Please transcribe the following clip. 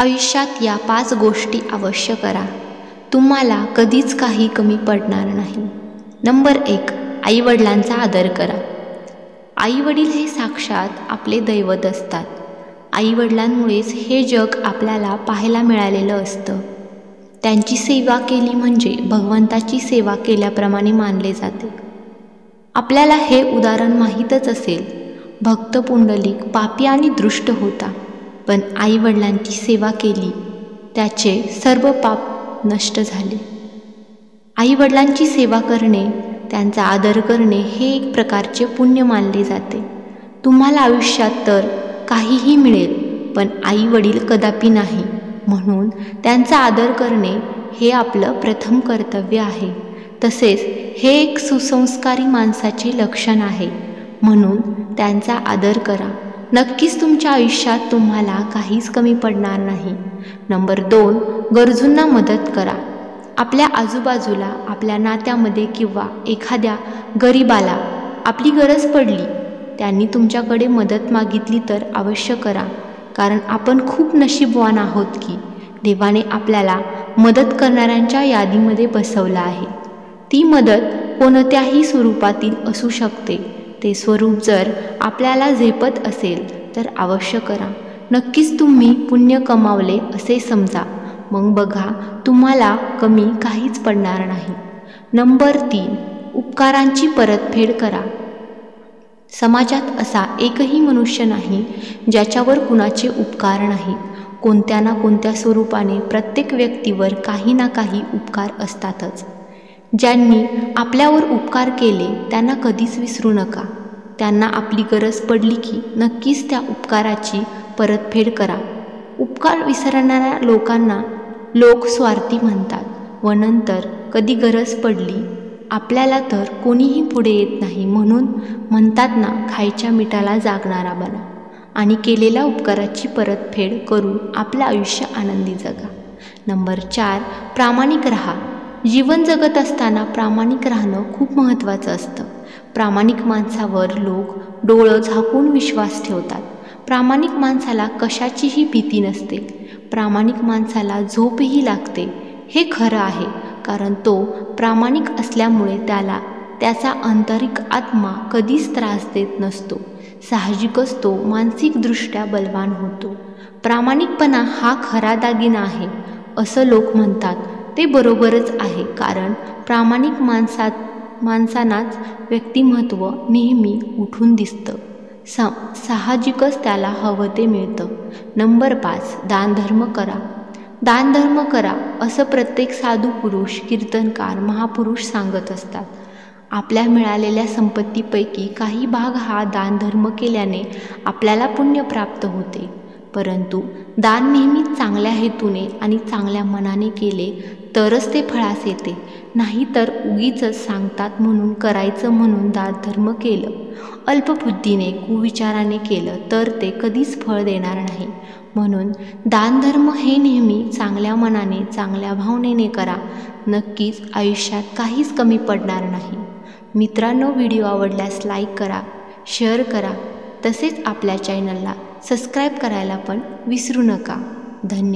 आयुष्यात या 5 गोष्टी अवश्य करा, तुम्हाला कधीच काही कमी पडणार नाही। नंबर 1, आईवडिलांचा आदर करा। आईवडील हे साक्षात आपले दैवत असतात। आईवडिलांमुळेच हे जग आपल्याला पाहायला मिळालेलं असतं। त्यांची सेवा केली म्हणजे भगवंताची सेवा केल्याप्रमाणे मानले जाते। आपल्याला हे उदाहरण माहीतच असेल, भक्त पुंडलिक पापी आणि दृष्ट होता, पण आईवडिलांची सेवा केली, त्याचे सर्व पाप नष्ट झाले। आईवडिलांची सेवा करणे, त्यांचा आदर करणे हे एक प्रकारचे पुण्य मानले जाते। तुम्हाला आयुष्यात तर काहीही मिळेल, पण आईवडील कदापि नाही, म्हणून त्यांचा आदर करणे हे आपलं प्रथम कर्तव्य आहे। तसेच हे एक सुसंस्कारी माणसाचे लक्षण आहे, म्हणून त्यांचा आदर करा। नक्कीच तुमच्या आयुष्यात तुम्हाला काहीच कमी पडणार नाही। नंबर 2, गरजूंना मदत करा। आपल्या आजूबाजूला, आपल्या नात्यामध्ये किंवा एखाद्या गरीबाला आपली गरज पडली, त्यांनी तुमच्याकडे मदत मागितली तर अवश्य करा, कारण आपण खूप नशीबवान आहोत की देवाने आपल्याला मदत करणाऱ्यांच्या यादीमध्ये बसवलं आहे। ती मदत कोणत्याही स्वरूपातील असू शकते। ते स्वरूप जर आपल्याला झेपत असेल तर अवश्य करा। नक्कीच तुम्ही पुण्य कमावले असे समजा, मग बघा तुम्हाला कमी काहीच पडणार नाही। नंबर 3, उपकारांची परतफेड करा। समाजात असा एकही मनुष्य नाही ज्याच्यावर कुणाचे उपकार नाहीत। कोणत्या ना कोणत्या स्वरूपाने प्रत्येक व्यक्तीवर काही ना काही उपकार असतातच। ज्यांनी आपल्यावर उपकार केले त्यांना कधीच विसरू नका। त्यांना आपली गरज पडली की नक्कीच त्या उपकाराची परतफेड करा। उपकार विसरणाऱ्या लोकांना लोक स्वार्थी म्हणतात व नंतर कधी गरज पडली आपल्याला तर कोणीही पुढे येत नाही, म्हणून म्हणतात ना, खायच्या मिठाला जागणारा बना आणि केलेल्या उपकाराची परतफेड करून आपलं आयुष्य आनंदी जगा। नंबर 4, प्रामाणिक राहा। जीवन जगत असताना प्रामाणिक राहणं खूप महत्त्वाचं असतं। प्रामाणिक माणसावर लोक डोळं झाकून विश्वास ठेवतात। प्रामाणिक माणसाला कशाचीही भीती नसते। प्रामाणिक माणसाला झोपही लागते, हे खरं आहे, कारण तो प्रामाणिक असल्यामुळे त्याला त्याचा आंतरिक आत्मा कधीच त्रास देत नसतो। साहजिकच तो मानसिकदृष्ट्या बलवान होतो। प्रामाणिकपणा हा खरा दागिना आहे असं लोक म्हणतात, ते बरोबरच आहे, कारण प्रामाणिक माणसांनाच व्यक्तिमत्व नेहमी उठून दिसतं। साहजिकच त्याला हवं ते मिळतं। नंबर 5, दानधर्म करा। दानधर्म करा असं प्रत्येक साधू पुरुष, कीर्तनकार, महापुरुष सांगत असतात। आपल्या मिळालेल्या संपत्तीपैकी काही भाग हा दानधर्म केल्याने आपल्याला पुण्य प्राप्त होते, परंतु दान नेहमी चांगल्या हेतूने आणि चांगल्या मनाने केले तरच ते फळास येते। नाहीतर उगीचच सांगतात म्हणून करायचं म्हणून दानधर्म केलं, अल्पबुद्धीने कुविचाराने केलं तर ते कधीच फळ देणार नाही। म्हणून दानधर्म हे नेहमी चांगल्या मनाने, चांगल्या भावनेने करा। नक्कीच आयुष्यात काहीच कमी पडणार नाही। मित्रांनो, व्हिडिओ आवडल्यास लाईक करा, शेअर करा, तसेच आपल्या चॅनलला सबस्क्राईब करायला पण विसरू नका। धन्यवाद।